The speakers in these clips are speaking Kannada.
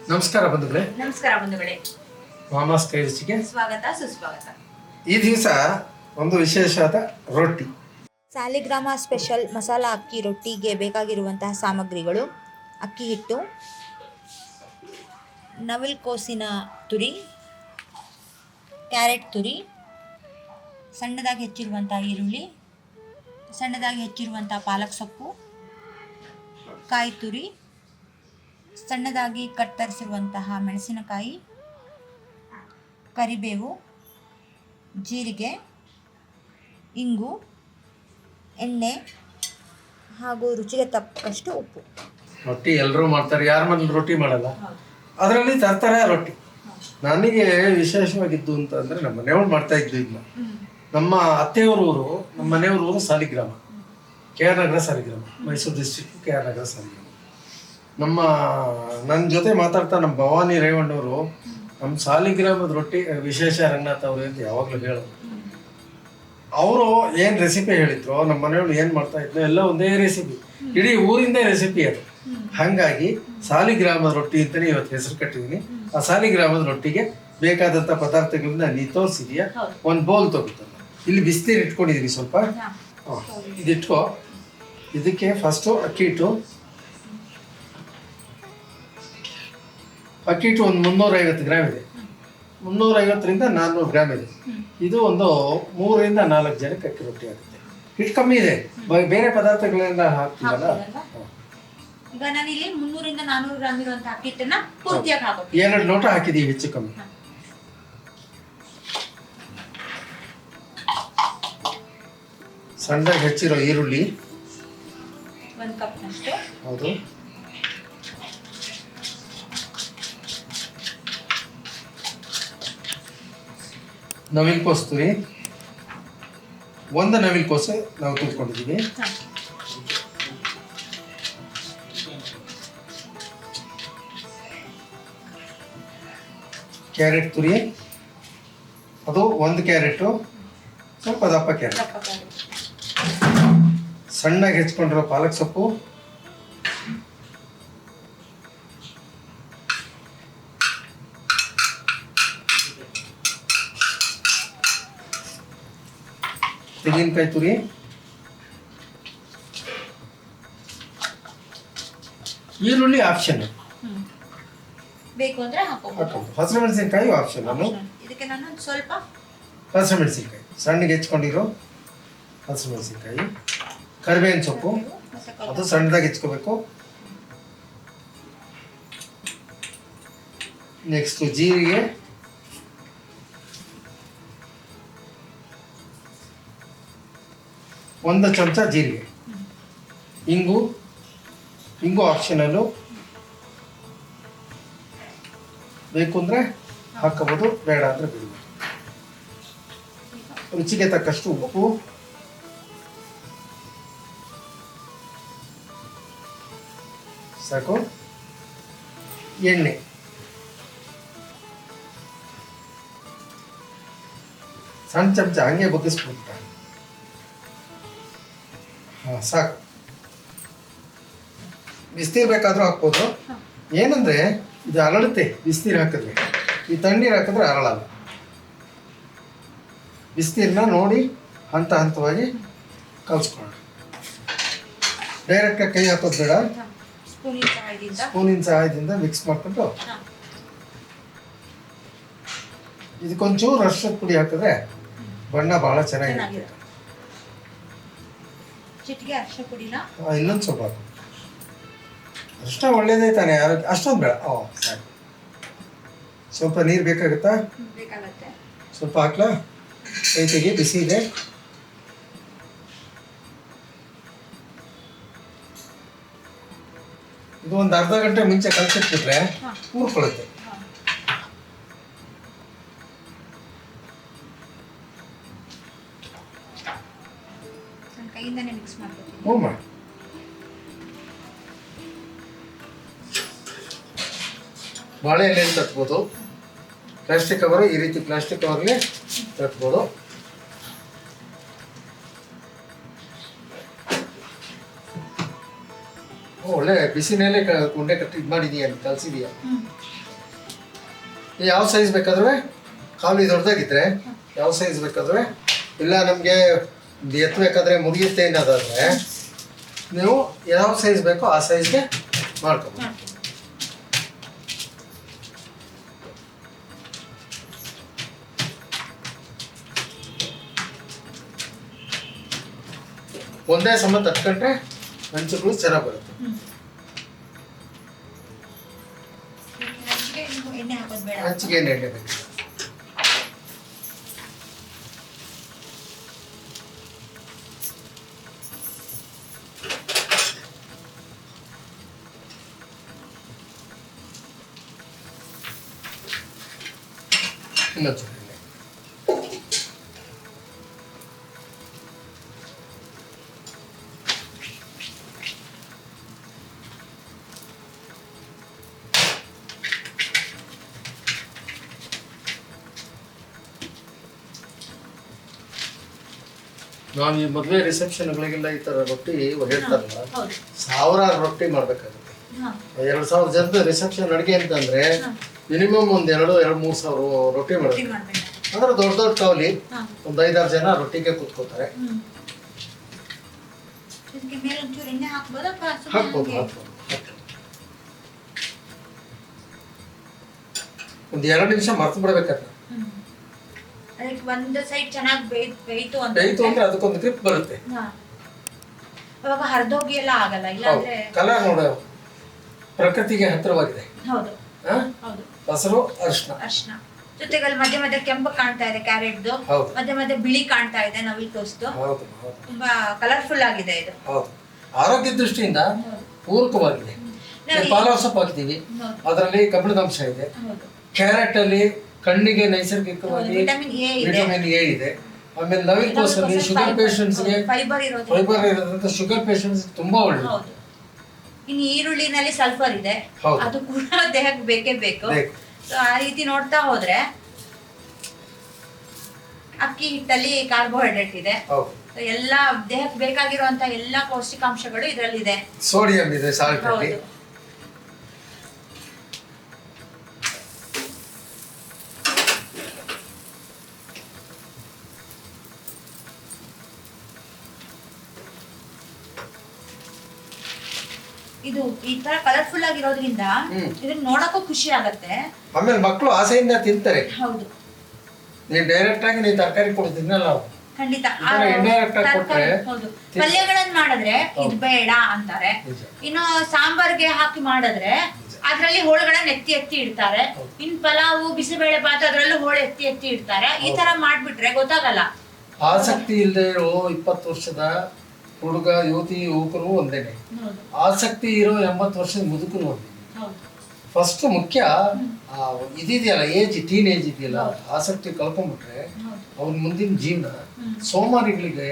ನಮಸ್ಕಾರ ಬಂಧುಗಳೇ. ನಮಸ್ಕಾರ ಬಂಧುಗಳೇ. ಮಾಮಾಸ್ ಕೈ ರುಚಿಗೆ ಸ್ವಾಗತ ಸುಸ್ವಾಗತ. ಈ ದಿವಸ ಒಂದು ವಿಶೇಷವಾದ ರೊಟ್ಟಿ. ಸಾಲಿಗ್ರಾಮ ಸ್ಪೆಷಲ್ ಮಸಾಲ ಅಕ್ಕಿ ರೊಟ್ಟಿಗೆ ಬೇಕಾಗಿರುವಂತಹ ಸಾಮಗ್ರಿಗಳು: ಅಕ್ಕಿ ಹಿಟ್ಟು, ನವಿಲುಕೋಸಿನ ತುರಿ, ಕ್ಯಾರೆಟ್ ತುರಿ, ಸಣ್ಣದಾಗಿ ಹೆಚ್ಚಿರುವಂಥ ಈರುಳ್ಳಿ, ಸಣ್ಣದಾಗಿ ಹೆಚ್ಚಿರುವಂಥ ಪಾಲಕ್ ಸೊಪ್ಪು, ಕಾಯಿ ತುರಿ, ಸಣ್ಣದಾಗಿ ಕತ್ತರಿಸಿರುವಂತಹ ಮೆಣಸಿನಕಾಯಿ, ಕರಿಬೇವು, ಜೀರಿಗೆ, ಇಂಗು, ಎಣ್ಣೆ ಹಾಗೂ ರುಚಿಗೆ ತಕ್ಕಷ್ಟು ಉಪ್ಪು. ರೊಟ್ಟಿ ಎಲ್ಲರೂ ಮಾಡ್ತಾರೆ, ಯಾರ ಮನೇಲಿ ರೊಟ್ಟಿ ಮಾಡಲ್ಲ. ಅದರಲ್ಲಿ ತರ್ತಾರೆ ರೊಟ್ಟಿ. ನನಗೆ ವಿಶೇಷವಾಗಿದ್ದು ಅಂತಂದರೆ ನಮ್ಮ ಮನೆಯವ್ರು ಮಾಡ್ತಾ ಇದ್ದು ಇದನ್ನ. ನಮ್ಮ ಅತ್ತೆಯವ್ರ ಊರು, ನಮ್ಮ ಮನೆಯವ್ರ ಊರು ಸಾಲಿಗ್ರಾಮ, KR ನಗರ ಸಾಲಿಗ್ರಾಮ, ಮೈಸೂರು ಡಿಸ್ಟ್ರಿಕ್ಟ್ KR ನಗರ ಸಾಲಿಗ್ರಾಮ. ನನ್ನ ಜೊತೆ ಮಾತಾಡ್ತಾ ನಮ್ಮ ಭವಾನಿ ರೇವಣ್ಣವರು ನಮ್ಮ ಸಾಲಿಗ್ರಾಮದ ರೊಟ್ಟಿ ವಿಶೇಷ ರಂಗನಾಥ್ ಅವರು ಅಂತ ಯಾವಾಗಲೂ ಹೇಳೋದು. ಅವರು ಏನು ರೆಸಿಪಿ ಹೇಳಿದ್ರು, ನಮ್ಮ ಮನೆಯವ್ರು ಏನು ಮಾಡ್ತಾ ಇದ್ರು, ಎಲ್ಲ ಒಂದೇ ರೆಸಿಪಿ, ಇಡೀ ಊರಿಂದ ರೆಸಿಪಿ ಅದು. ಹಾಗಾಗಿ ಸಾಲಿಗ್ರಾಮದ ರೊಟ್ಟಿ ಅಂತಲೇ ಇವತ್ತು ಹೆಸರು ಕಟ್ಟಿದ್ದೀನಿ. ಆ ಸಾಲಿಗ್ರಾಮದ ರೊಟ್ಟಿಗೆ ಬೇಕಾದಂಥ ಪದಾರ್ಥಗಳನ್ನ ನೀ ತೋರಿಸಿದೀಯಾ. ಒಂದು ಬೌಲ್ ತಗೋತಾನೆ, ಇಲ್ಲಿ ಬಿಸಿನೀರು ಇಟ್ಕೊಂಡಿದ್ದೀನಿ ಸ್ವಲ್ಪ. ಇದಿಟ್ಕೋ. ಇದಕ್ಕೆ ಫಸ್ಟು ಅಕ್ಕಿ ಹಿಟ್ಟು ಒಂದು 350 ಗ್ರಾಮ್ ಇದೆ. 350ರಿಂದ 400 ಗ್ರಾಮ್ ಇದೆ. ಇದು ಒಂದು 3ರಿಂದ 4 ಜನಕ್ಕೆ ಅಕ್ಕಿ ರೊಟ್ಟಿ ಆಗುತ್ತೆ. ಹಿಟ್ಟು ಕಮ್ಮಿ ಇದೆ, ಬೇರೆ ಪದಾರ್ಥಗಳೆಲ್ಲ ಹಾಕ್ತೀವಲ್ಲ. ಈಗ ನಾನಿಲ್ಲಿ 300ರಿಂದ 400 ಗ್ರಾಮ್ ಇರುವಂತ ಅಕ್ಕಿ ಹಿಟ್ಟನ್ನ ಪೂರ್ತಿಯಾಗಿ ಹಾಕೋದು. 2 ಲೋಟ ಹಾಕಿದೀವಿ ಹೆಚ್ಚು ಕಮ್ಮಿ. ಸಣ್ಣದಾಗಿ ಹೆಚ್ಚಿರೋ ಈರುಳ್ಳಿ 1 ಕಪ್ ನಷ್ಟು. ಹೌದು. ನವಿಲುಕೋಸು ತುರಿ, 1 ನವಿಲುಕೋಸು ನಾವು ತುರ್ಕೊಂಡಿದ್ದೀವಿ. ಕ್ಯಾರೆಟ್ ತುರಿ, ಅದು 1 ಕ್ಯಾರೆಟು, ಸ್ವಲ್ಪ ದಪ್ಪ ಕ್ಯಾರೆಟ್. ಸಣ್ಣಗೆ ಹೆಚ್ಕೊಂಡಿರೋ ಪಾಲಕ್ ಸೊಪ್ಪು, ತೆಂಗಿನಕಾಯಿ ತುರಿ, ಈರುಳ್ಳಿ ಆಪ್ಷನ್, ಬೇಕು ಅಂದ್ರೆ ಹಾಕೋಬಹುದು. ಹಸಿರು ಮೆಣಸಿನಕಾಯಿ ಆಪ್ಷನ್. ಇದಕ್ಕೆ ನಾನು ಸ್ವಲ್ಪ ಹಸಿರು ಮೆಣಸಿನಕಾಯಿ ಸಣ್ಣಗೆ ಹೆಚ್ಕೊಂಡಿರೋ ಹಸಿರು ಮೆಣಸಿನಕಾಯಿ, ಕರಿಬೇವಿನ ಸೊಪ್ಪು, ಅದು ಸಣ್ಣದಾಗಿ ಹೆಚ್ಕೋಬೇಕು. ನೆಕ್ಸ್ಟ್ ಜೀರಿಗೆ, ಒಂದು ಚಮಚ ಜೀರಿಗೆ, ಇಂಗು ಆಪ್ಷನಲ್ಲು, ಬೇಕು ಅಂದರೆ ಹಾಕೋಬೋದು, ಬೇಡ ಅಂದರೆ ಬಿಡ್ಬೋದು. ರುಚಿಗೆ ತಕ್ಕಷ್ಟು ಉಪ್ಪು, ಸಾಕು. ಎಣ್ಣೆ, ಸಣ್ಣ ಚಮಚ ಹಂಗೆ ಬಗ್ಗಿಸ್ಬಿಟ್ಟ. ಸಾಕು. ಬಿಸಿನೀರು ಬೇಕಾದರೂ ಹಾಕ್ಬೋದು. ಏನಂದರೆ ಇದು ಅರಳುತ್ತೆ ಬಿಸಿನೀರು ಹಾಕಿದ್ರೆ, ಈ ತಣ್ಣೀರು ಹಾಕಿದ್ರೆ ಅರಳಲ್ಲ. ಬಿಸಿನೀರನ್ನ ನೋಡಿ ಹಂತ ಹಂತವಾಗಿ ಕಲಿಸ್ಕೊಳ್ಳೋಣ. ಡೈರೆಕ್ಟಾಗಿ ಕೈ ಹಾಕೋದು ಬೇಡ, ಸ್ಪೂನಿನ ಸಹಾಯದಿಂದ ಮಿಕ್ಸ್ ಮಾಡಿಕೊಂಡು ಇದಕ್ಕೊಂಚೂರು ಅರಿಶಿಣದ ಪುಡಿ ಹಾಕಿದ್ರೆ ಬಣ್ಣ ಭಾಳ ಚೆನ್ನಾಗಿರುತ್ತೆ. ಇನ್ನೊಂದು ಸ್ವಲ್ಪ ಹಾಕು. ಅಷ್ಟ ಒಳ್ಳೇದೇ ತಾನೆ ಆರೋಗ್ಯ. ಅಷ್ಟೊಂದು ಬೇಡ. ಸಾಕು. ಸ್ವಲ್ಪ ನೀರು ಬೇಕಾಗುತ್ತಾ? ಸ್ವಲ್ಪ ಹಾಕ್ಲಾ? ಕೈ ತೆಗಿ, ಬಿಸಿ ಇದೆ. ಇದು ಒಂದು ಅರ್ಧ ಗಂಟೆ ಮುಂಚೆ ಕಲಸಿಟ್ಬಿಟ್ರೆ ಕೂರ್ಕೊಳ್ಳುತ್ತೆ. ಕೈಯಿಂದನೇ ಮಿಕ್ಸ್ ಮಾಡ್ತೀನಿ. ಹ್ಞೂ ಮಾಡಿ. ಬಾಳೆ ಎಲೆಯಲ್ಲಿ ತಟ್ಬೋದು. ಪ್ಲಾಸ್ಟಿಕ್ ಕವರು, ಈ ರೀತಿ ಪ್ಲಾಸ್ಟಿಕ್ ಕವರ್ಗೆ ತಟ್ಬೋದು. ಒಳ್ಳೆ ಬಿಸಿನಲ್ಲೇ ಉಂಡೆ ಕಟ್ಟಿ ಇದು ಮಾಡಿದೀಯ ಕಲ್ಸಿದೀಯ. ಯಾವ ಸೈಜ್ ಬೇಕಾದ್ರೆ ಕಾಲು ದೊಡ್ಡದಾಗಿದ್ರೆ ಯಾವ ಸೈಜ್ ಬೇಕಾದ್ರೆ, ಇಲ್ಲ ನಮಗೆ ಎತ್ತಬೇಕಾದ್ರೆ ಮುಗಿಯುತ್ತೆ ಅನ್ನೋದಾದ್ರೆ ನೀವು ಯಾವ ಸೈಜ್ ಬೇಕೋ ಆ ಸೈಜ್ಗೆ ಮಾಡ್ಕೊಬೋದು. ಒಂದೇ ಸಮ ತಟ್ಕೊಂಡ್ರೆ ಹಂಚುಗಳು ಚೆನ್ನಾಗಿ ಬರುತ್ತೆ. ಎಣ್ಣೆ ಹಾಕೋದು ಬೇಡ. ಹಂಚಿಗೆ ಏನು ಎಣ್ಣೆ ಬೇಕು. ಇನ್ನೊಂದು ನಾವು ಈ ಮದುವೆ ರಿಸೆಪ್ಷನ್ಗಳಿಗೆಲ್ಲ ಈ ಥರ ರೊಟ್ಟಿ ಹೇಳ್ತಾರಲ್ಲ, ಹೌದು. ಸಾವಿರಾರು ರೊಟ್ಟಿ ಮಾಡಬೇಕಾಗುತ್ತೆ. 2,000 ಜನದ ರಿಸೆಪ್ಷನ್ ಅಡುಗೆ ಅಂತಂದ್ರೆ ಮಿನಿಮಮ್ ಒಂದು 2-3 ಸಾವಿರ ರೊಟ್ಟಿ ಮಾಡಬೇಕು. ಅಂದ್ರೆ ದೊಡ್ಡ ದೊಡ್ಡ ಕಾವಲಿ ಒಂದು 5-6 ಜನ ರೊಟ್ಟಿಗೆ ಕೂತ್ಕೋತಾರೆ. ಹಾಕ್ಬೋದು. ಒಂದು 2 ನಿಮಿಷ ಮರ್ತು ಬಿಡ್ಬೇಕಾದ್ರೆ ಒಂದು ಸೈಡ್ ಚೆನ್ನಾಗಿ ಬೇಯ್ತು ಅಂದ್ರೆ ಅದಕ್ಕೊಂದು ಗ್ರಿಪ್ ಬರುತ್ತೆ. ಅವಾಗ ಹರಿದೋಗಿ ಎಲ್ಲ ಆಗಲ್ಲ. ಇಲ್ಲಾಂದ್ರೆ ಕಲರ್ ನೋಡ ಪ್ರಕೃತಿಗೆ ಹತ್ತಿರವಾಗಿದೆ. ಹೌದು ಹೌದು. ಹಸಿರು ಅರಿಶಿನ ಜೊತೆಗೆ ಅಲ್ಲಿ ಮಧ್ಯೆ ಮಧ್ಯೆ ಕೆಂಪು ಕಾಣ್ತಾ ಇದೆ ಕ್ಯಾರೆಟ್ದು, ಮಧ್ಯೆ ಮಧ್ಯೆ ಬಿಳಿ ಕಾಣ್ತಾ ಇದೆ ನವಿಲ್ ಕೋಸ್ದು. ತುಂಬಾ ಕಲರ್ಫುಲ್ ಆಗಿದೆ ಇದು. ಹೌದು, ಆರೋಗ್ಯ ದೃಷ್ಟಿಯಿಂದ ಪೂರಕವಾಗಿದೆ. ಪಾಲಕ್ ಸೊಪ್ಪು ಹಾಕ್ತೀವಿ, ಅದರಲ್ಲಿ ಕಬ್ಬಿಣದ ಅಂಶ ಇದೆ. ಕ್ಯಾರೆಟ್ ಅಲ್ಲಿ ಕಣ್ಣಿಗೆ ನೈಸರ್ಗಿಕವಾಗಿ ವಿಟಮಿನ್ ಎ ಇದೆ. ಆಮೇಲೆ ನವಿಲ್ ಕೋಸಲ್ಲಿ ಶುಗರ್ ಪೇಷಂಟ್ಸ್ಗೆ ಫೈಬರ್ ಇರೋದ್ರಿಂದ ಶುಗರ್ ಪೇಷಂಟ್ಸ್ ತುಂಬಾ ಒಳ್ಳೆಯದು. ಇನ್ನು ಈರುಳ್ಳಿನಲ್ಲಿ ಸಲ್ಫರ್ ಇದೆ, ಅದು ಕೂಡ ದೇಹಕ್ಕೆ ಬೇಕೇ ಬೇಕು. ಆ ರೀತಿ ನೋಡ್ತಾ ಹೋದ್ರೆ ಅಕ್ಕಿ ಹಿಟ್ಟಲ್ಲಿ ಕಾರ್ಬೋಹೈಡ್ರೇಟ್ ಇದೆ, ಎಲ್ಲ ದೇಹಕ್ಕೆ ಬೇಕಾಗಿರುವಂತ ಎಲ್ಲಾ ಪೌಷ್ಟಿಕಾಂಶಗಳು ಇದರಲ್ಲಿದೆ. ಸೋಡಿಯಂ ಇದೆ, ಸಾಲ್ಟ್ ಅಲ್ಲಿ. ಇದು ಈ ತರ ಕಲರ್ಫುಲ್ ಆಗಿರೋದ್ರಿಂದ ಇದನ್ನ ನೋಡಕ್ಕೂ ಖುಷಿ ಆಗತ್ತೆ. ಆಮೇಲೆ ಮಕ್ಕಳು ಆಸೆಯಿಂದ ತಿಂತಾರೆ. ಹೌದು, ನೀವು ಡೈರೆಕ್ಟ್ ಆಗಿ ನೀವು ತರಕಾರಿ ಕೊಡ್ತಿದ್ನಲ್ಲ, ಖಂಡಿತ. ಹೌದು, ಪಲ್ಯಗಳನ್ನ ಮಾಡಿದ್ರೆ ಇದು ಬೇಡ ಅಂತಾರೆ. ಇನ್ನು ಸಾಂಬಾರ್ಗೆ ಹಾಕಿ ಮಾಡಿದ್ರೆ ಅದ್ರಲ್ಲಿ ಹೋಳುಗಳನ್ನ ಎತ್ತಿ ಎತ್ತಿ ಇಡ್ತಾರೆ. ಇನ್ ಪಲಾವು, ಬಿಸಿಬೇಳೆ ಬಾತ್ ಅದ್ರಲ್ಲೂ ಹೋಳು ಎತ್ತಿ ಎತ್ತಿ ಇಡ್ತಾರೆ. ಈ ತರ ಮಾಡ್ಬಿಟ್ರೆ ಗೊತ್ತಾಗಲ್ಲ. ಆಸಕ್ತಿ ಇಲ್ಲದೆ ಇರೋ 20 ವರ್ಷದ ಹುಡುಗ, ಯುವತಿ, ಯುವಕರು ಒಂದೇನೆ. ಆಸಕ್ತಿ ಇರೋ 80 ವರ್ಷದ ಮುದುಕರು ಒಂದೇ. ಫಸ್ಟ್ ಮುಖ್ಯ ಇದೆಯಲ್ಲ, ಏಜ್, ಟೀನ್ ಏಜ್ ಇದೆಯಲ್ಲ, ಆಸಕ್ತಿ ಕಳ್ಕೊಂಡ್ಬಿಟ್ರೆ ಅವ್ನ ಮುಂದಿನ ಜೀವನ ಸೋಮಾರಿಗಳಿಗೆ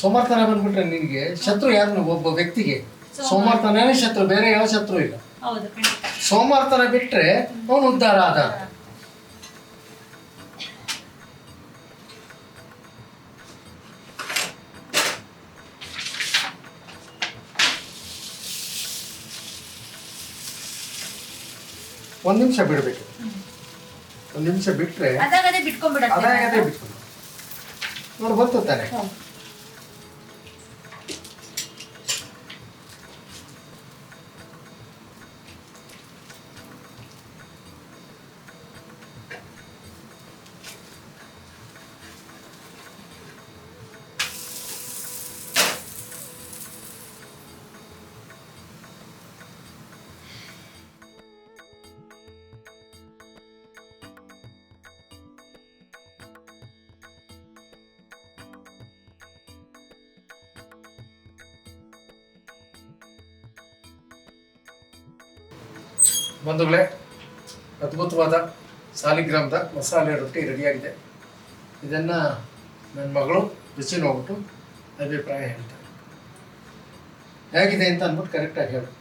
ಸೋಮಾರ್ತನ ಬಂದ್ಬಿಟ್ರೆ ನಿನಗೆ ಶತ್ರು ಯಾರು? ಒಬ್ಬ ವ್ಯಕ್ತಿಗೆ ಸೋಮಾರ್ತನೇ ಶತ್ರು, ಬೇರೆ ಯಾವ ಶತ್ರು ಇಲ್ಲ. ಸೋಮಾರ್ತನ ಬಿಟ್ರೆ ಅವನು ಉದ್ಧಾರ ಆದ. ಒಂದು ನಿಮಿಷ ಬಿಡ್ಬೇಕು. 1 ನಿಮಿಷ ಬಿಟ್ರೆ ಅದಾಗದೇ ಬಿಟ್ಕೊಂಡು ನೋಡಿ ಬಂತು ತಾನೆ. ಬಂಧುಗಳೇ, ಅದ್ಭುತವಾದ ಸಾಲಿಗ್ರಾಮದ ಮಸಾಲೆ ರೊಟ್ಟಿ ರೆಡಿಯಾಗಿದೆ. ಇದನ್ನು ನನ್ನ ಮಗಳು ರುಚಿ ನೋಡ್ಬಿಟ್ಟು ಅಭಿಪ್ರಾಯ ಹೇಳ್ತಾರೆ. ಹೇಗಿದೆ ಅಂತ ಅಂದ್ಬಿಟ್ಟು ಕರೆಕ್ಟಾಗಿ ಹೇಳ್ಬಿಟ್ಟು.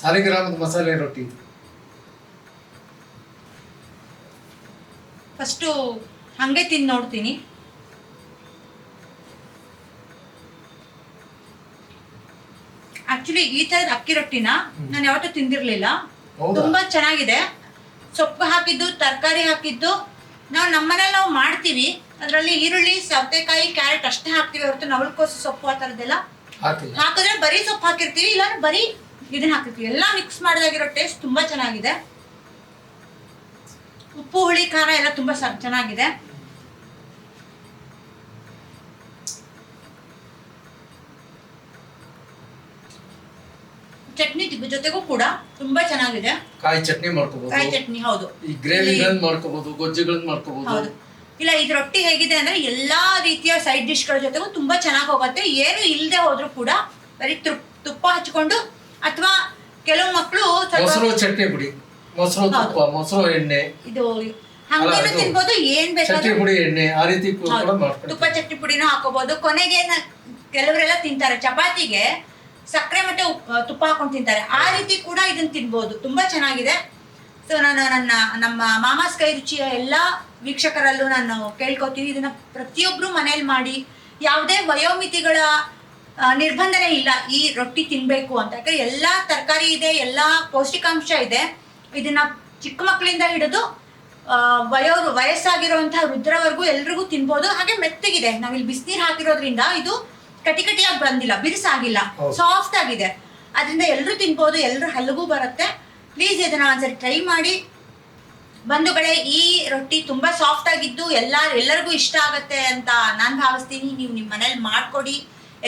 ಸಾಲಿಗ್ರಾಮದ ಮಸಾಲೆ ರೊಟ್ಟಿ ಇದು. ಫಸ್ಟು ಹಂಗೆ ತಿಂದು ನೋಡ್ತೀನಿ. ಆಕ್ಚುಲಿ ಈ ತರದ ಅಕ್ಕಿ ರೊಟ್ಟಿನ ನಾನು ಯಾವತ್ತೂ ತಿಂದಿರ್ಲಿಲ್ಲ. ಹೌದಾ? ತುಂಬಾ ಚೆನ್ನಾಗಿದೆ. ಸೊಪ್ಪು ಹಾಕಿದ್ದು, ತರಕಾರಿ ಹಾಕಿದ್ದು. ನಮ್ಮನೇಲಿ ನಾವು ಮಾಡ್ತೀವಿ. ಅದರಲ್ಲಿ ಈರುಳ್ಳಿ, ಸೌತೆಕಾಯಿ, ಕ್ಯಾರೆಟ್ ಅಷ್ಟೇ ಹಾಕ್ತಿವಿ ಹೊರತು ನವಲಕೋಸು ಸೊಪ್ಪು ಆ ಥರದ್ದೆಲ್ಲ ಹಾಕಿದ್ರೆ ಬರೀ ಸೊಪ್ಪು ಹಾಕಿರ್ತೀವಿ, ಇಲ್ಲ ಬರೀ ಇದನ್ನ ಹಾಕಿರ್ತೀವಿ. ಎಲ್ಲ ಮಿಕ್ಸ್ ಮಾಡಿದಾಗಿರೋ ಟೇಸ್ಟ್ ತುಂಬಾ ಚೆನ್ನಾಗಿದೆ. ಉಪ್ಪು, ಹುಳಿ, ಖಾರ ಎಲ್ಲ ತುಂಬಾ ಚೆನ್ನಾಗಿದೆ. ಚಟ್ನಿ ಜೊತೆಗೂ ಕೂಡ ತುಂಬಾ ಚೆನ್ನಾಗಿದೆ. ಕಾಯಿ ಚಟ್ನಿ ಮಾಡ್ಕೋಬಹುದು, ಕಾಯಿ ಚಟ್ನಿ, ಹೌದು. ಈ ಗ್ರೇವಿಗಳನ್ನ ಮಾಡ್ಕೋಬಹುದು, ಗೊಜ್ಜುಗಳನ್ನ ಮಾಡ್ಕೋಬಹುದು. ಹೌದು. ಇಲ್ಲ, ಇದು ರೊಟ್ಟಿ ಹೇಗಿದೆ ಅಂದ್ರೆ ಎಲ್ಲಾ ರೀತಿಯ ಸೈಡ್ ಡಿಶ್ ಗಳ ಜೊತೆಗೂ ತುಂಬಾ ಚೆನ್ನಾಗಿ ಹೋಗುತ್ತೆ. ಏನು ಇಲ್ಲದೆ ಹೋದ್ರು ಕೂಡ ಬರೀ ತುಪ್ಪ ಹಚ್ಕೊಂಡು, ಅಥವಾ ಕೆಲವು ಮಕ್ಕಳು ಮೊಸರು ಚಟ್ನಿ ಪುಡಿ, ಮೊಸರು ತುಪ್ಪ, ಮೊಸರು ಎಣ್ಣೆ, ಇದು ಹಂಗೇನು ತಿನ್ಬೋದು. ಏನ್ ಬೇಕಾದ್ರೂ ಪುಡಿ, ಎಣ್ಣೆ ಆ ರೀತಿ ತುಪ್ಪ ಚಟ್ನಿ ಪುಡಿನೂ ಹಾಕೋಬಹುದು. ಕೊನೆಗೆ ಕೆಲವರೆಲ್ಲ ತಿಂತಾರೆ ಚಪಾತಿಗೆ ಸಕ್ಕರೆ ಮತ್ತೆ ತುಪ್ಪ ಹಾಕೊಂಡು ತಿಂತಾರೆ. ಆ ರೀತಿ ಕೂಡ ಇದನ್ನ ತಿನ್ಬೋದು. ತುಂಬಾ ಚೆನ್ನಾಗಿದೆ. ಸೊ ನಾನು ನಮ್ಮ ಮಾಮಾಸ್ ಕೈ ರುಚಿಯ ಎಲ್ಲಾ ವೀಕ್ಷಕರಲ್ಲೂ ನಾನು ಕೇಳ್ಕೊತೀನಿ, ಇದನ್ನ ಪ್ರತಿಯೊಬ್ರು ಮನೇಲಿ ಮಾಡಿ. ಯಾವುದೇ ವಯೋಮಿತಿಗಳ ನಿರ್ಬಂಧನೆ ಇಲ್ಲ ಈ ರೊಟ್ಟಿ ತಿನ್ಬೇಕು ಅಂತ. ಯಾಕಂದ್ರೆ ಎಲ್ಲಾ ತರಕಾರಿ ಇದೆ, ಎಲ್ಲಾ ಪೌಷ್ಟಿಕಾಂಶ ಇದೆ. ಇದನ್ನ ಚಿಕ್ಕ ಮಕ್ಕಳಿಂದ ಹಿಡಿದು ವಯಸ್ಸಾಗಿರುವಂತಹ ವೃದ್ಧರವರೆಗೂ ಎಲ್ರಿಗೂ ತಿನ್ಬೋದು. ಹಾಗೆ ಮೆತ್ತಗಿದೆ. ನಾವಿಲ್ಲಿ ಬಿಸಿನೀರು ಹಾಕಿರೋದ್ರಿಂದ ಇದು ಕಟಿಕಟಿಯಾಗಿ ಬಂದಿಲ್ಲ, ಬಿರುಸಾಗಿಲ್ಲ, ಸಾಫ್ಟ್ ಆಗಿದೆ. ಅದರಿಂದ ಎಲ್ಲರೂ ತಿನ್ಬೋದು, ಎಲ್ಲರೂ ಹಲ್ಲಿಗೂ ಬರುತ್ತೆ. ಪ್ಲೀಸ್ ಇದನ್ನ ಒಂದ್ಸರಿ ಟ್ರೈ ಮಾಡಿ ಬಂಧುಗಳೇ. ಈ ರೊಟ್ಟಿ ತುಂಬಾ ಸಾಫ್ಟ್ ಆಗಿದ್ದು ಎಲ್ಲರಿಗೂ ಇಷ್ಟ ಆಗತ್ತೆ ಅಂತ ನಾನು ಭಾವಿಸ್ತೀನಿ. ನೀವು ನಿಮ್ಮ ಮನೇಲಿ ಮಾಡ್ಕೊಡಿ,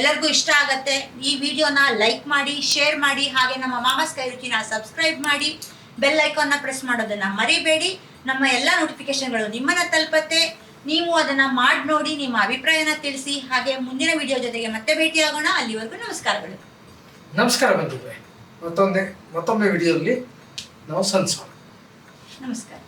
ಎಲ್ಲರಿಗೂ ಇಷ್ಟ ಆಗತ್ತೆ. ಈ ವಿಡಿಯೋನ ಲೈಕ್ ಮಾಡಿ, ಶೇರ್ ಮಾಡಿ, ಹಾಗೆ ನಮ್ಮ ಮಾಮಾಸ್ ಕೈ ರುಚಿನ ಸಬ್ಸ್ಕ್ರೈಬ್ ಮಾಡಿ, ಬೆಲ್ ಐಕಾನ್ನ ಪ್ರೆಸ್ ಮಾಡೋದನ್ನ ಮರಿಬೇಡಿ. ನಮ್ಮ ಎಲ್ಲ ನೋಟಿಫಿಕೇಶನ್ಗಳು ನಿಮ್ಮನ್ನ ತಲುಪತ್ತೆ. ನೀವು ಅದನ್ನ ಮಾಡಿ ನೋಡಿ, ನಿಮ್ಮ ಅಭಿಪ್ರಾಯನ ತಿಳಿಸಿ. ಹಾಗೆ ಮುಂದಿನ ವಿಡಿಯೋ ಜೊತೆಗೆ ಮತ್ತೆ ಭೇಟಿಯಾಗೋಣ. ಅಲ್ಲಿವರೆಗೂ ನಮಸ್ಕಾರಗಳು. ನಮಸ್ಕಾರ ಬಂಧುಗಳೇ. ಮತ್ತೊಮ್ಮೆ ವಿಡಿಯೋದಲ್ಲಿ ನಾವು ಸಂಧಿಸೋಣ. ನಮಸ್ಕಾರ.